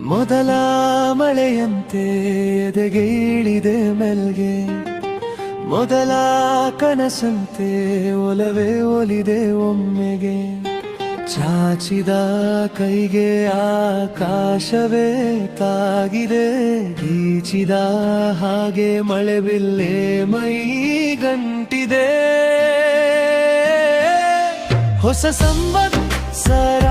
ಮೊದಲ ಮಳೆಯಂತೆ ಎದೆಗೆ ಇಳಿದೆ ಮೆಲ್ಗೆ, ಮೊದಲ ಕನಸಂತೆ ಒಲವೇ ಒಲಿದೆ ಒಮ್ಮೆಗೆ. ಚಾಚಿದ ಕೈಗೆ ಆಕಾಶವೇ ತಾಗಿದೆ, ಗೀಚಿದ ಹಾಗೆ ಮಳೆ ಬಿಲ್ಲೆ ಮೈ ಗಂಟಿದೆ. ಹೊಸ ಸಂವತ್ಸರ